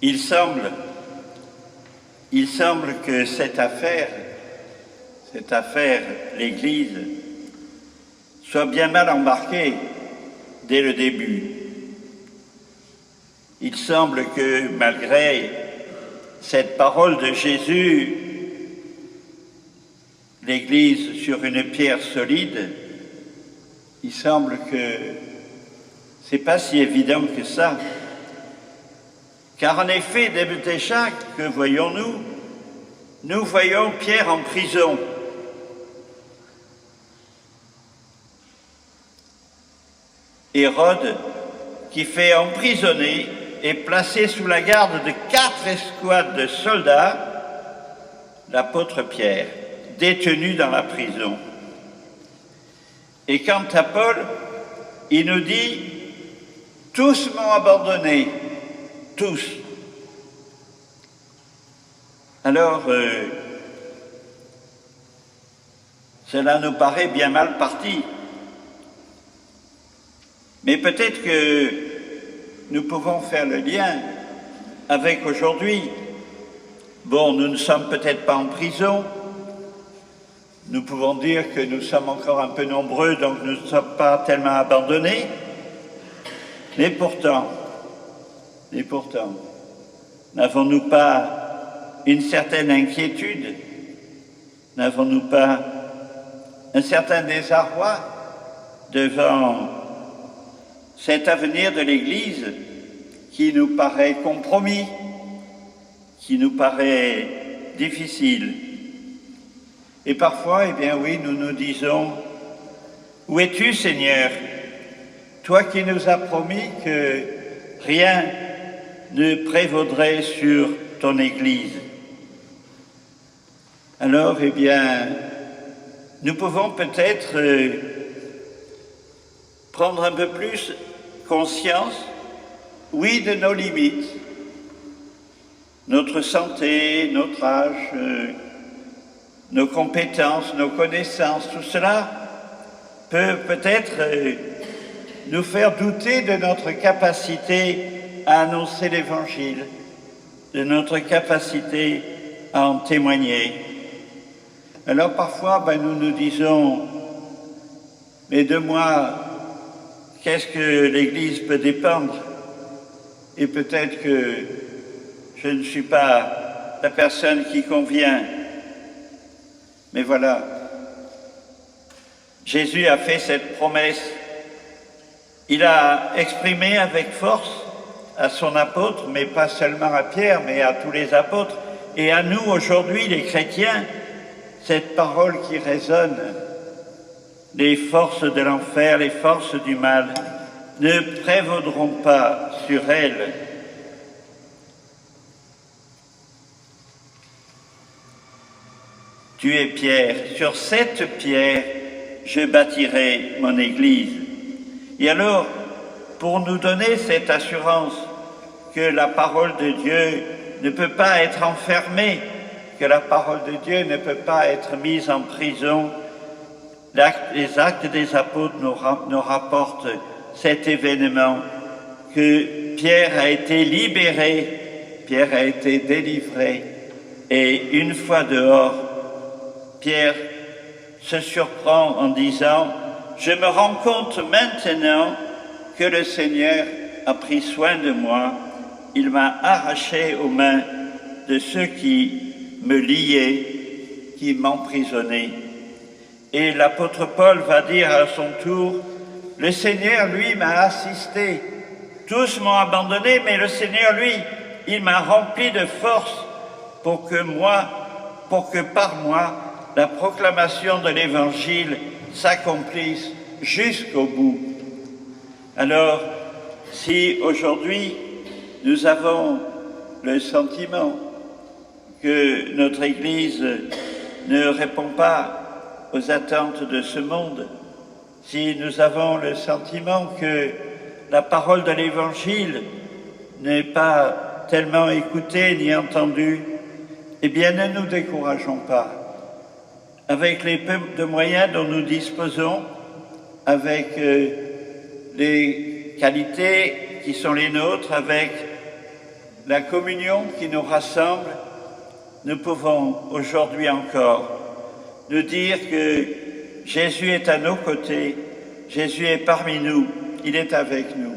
Il semble que cette affaire, l'Église, soit bien mal embarquée dès le début. Il semble que malgré cette parole de Jésus, l'Église sur une pierre solide, il semble que c'est pas si évident que ça. Car en effet, déjà, que voyons-nous? Nous voyons Pierre en prison. Hérode, qui fait emprisonner et placer sous la garde de 4 escouades de soldats l'apôtre Pierre, détenu dans la prison. Et quant à Paul, il nous dit « Tous m'ont abandonné, tous ». Alors, cela nous paraît bien mal parti. Mais peut-être que nous pouvons faire le lien avec aujourd'hui. Bon, nous ne sommes peut-être pas en prison. Nous pouvons dire que nous sommes encore un peu nombreux, donc nous ne sommes pas tellement abandonnés. Mais pourtant, n'avons-nous pas une certaine inquiétude? N'avons-nous pas un certain désarroi devant cet avenir de l'Église qui nous paraît compromis, qui nous paraît difficile? Et parfois, eh bien oui, nous nous disons « Où es-tu, Seigneur, toi qui nous as promis que rien ne prévaudrait sur ton Église ?» Alors, eh bien, nous pouvons peut-être prendre un peu plus conscience, oui, de nos limites, notre santé, notre âge, nos compétences, nos connaissances, tout cela peut peut-être nous faire douter de notre capacité à annoncer l'Évangile, de notre capacité à en témoigner. Alors parfois, nous nous disons, mais de moi, qu'est-ce que l'Église peut dépendre? Et peut-être que je ne suis pas la personne qui convient. Mais voilà, Jésus a fait cette promesse. Il a exprimé avec force à son apôtre, mais pas seulement à Pierre, mais à tous les apôtres, et à nous aujourd'hui, les chrétiens, cette parole qui résonne. Les forces de l'enfer, les forces du mal ne prévaudront pas sur elles. Tu es Pierre, sur cette pierre, je bâtirai mon Église. Et alors, pour nous donner cette assurance que la parole de Dieu ne peut pas être enfermée, que la parole de Dieu ne peut pas être mise en prison, les Actes des Apôtres nous rapportent cet événement, que Pierre a été libéré, Pierre a été délivré, et une fois dehors, Pierre se surprend en disant « Je me rends compte maintenant que le Seigneur a pris soin de moi, il m'a arraché aux mains de ceux qui me liaient, qui m'emprisonnaient. » Et l'apôtre Paul va dire à son tour « Le Seigneur, lui, m'a assisté. Tous m'ont abandonné, mais le Seigneur, lui, il m'a rempli de force pour que par moi, la proclamation de l'Évangile s'accomplisse jusqu'au bout. » Alors, si aujourd'hui nous avons le sentiment que notre Église ne répond pas aux attentes de ce monde, si nous avons le sentiment que la parole de l'Évangile n'est pas tellement écoutée ni entendue, eh bien ne nous décourageons pas. Avec les peu de moyens dont nous disposons, avec les qualités qui sont les nôtres, avec la communion qui nous rassemble, nous pouvons aujourd'hui encore nous dire que Jésus est à nos côtés, Jésus est parmi nous, il est avec nous,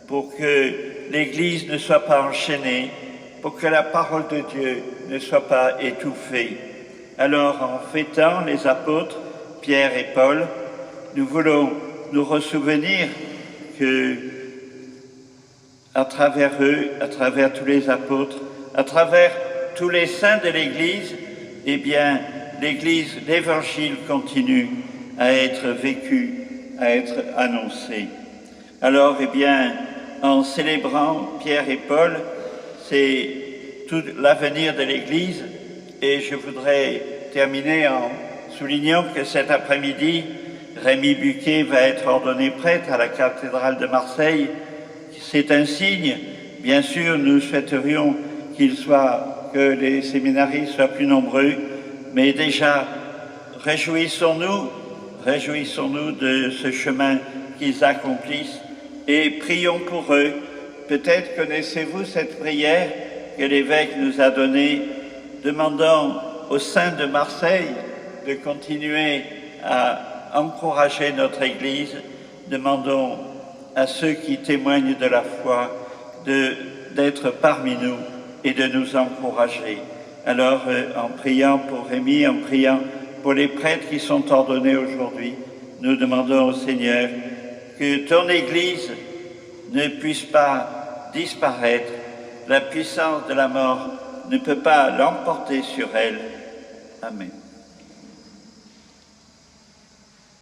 pour que l'Église ne soit pas enchaînée, pour que la parole de Dieu ne soit pas étouffée. Alors, en fêtant les apôtres, Pierre et Paul, nous voulons nous ressouvenir que, à travers eux, à travers tous les apôtres, à travers tous les saints de l'Église, eh bien, l'Église, l'Évangile continue à être vécu, à être annoncé. Alors, eh bien, en célébrant Pierre et Paul, c'est tout l'avenir de l'Église, et je voudrais terminer en soulignant que cet après-midi, Rémi Buquet va être ordonné prêtre à la cathédrale de Marseille. C'est un signe. Bien sûr, nous souhaiterions que les séminaristes soient plus nombreux, mais déjà, réjouissons-nous de ce chemin qu'ils accomplissent et prions pour eux. Peut-être connaissez-vous cette prière que l'évêque nous a donnée, demandant aux saints de Marseille de continuer à encourager notre Église. Demandons à ceux qui témoignent de la foi d'être parmi nous et de nous encourager. Alors, en priant pour Rémi, en priant pour les prêtres qui sont ordonnés aujourd'hui, nous demandons au Seigneur que ton Église ne puisse pas disparaître. La puissance de la mort ne peut pas l'emporter sur elle. Amen.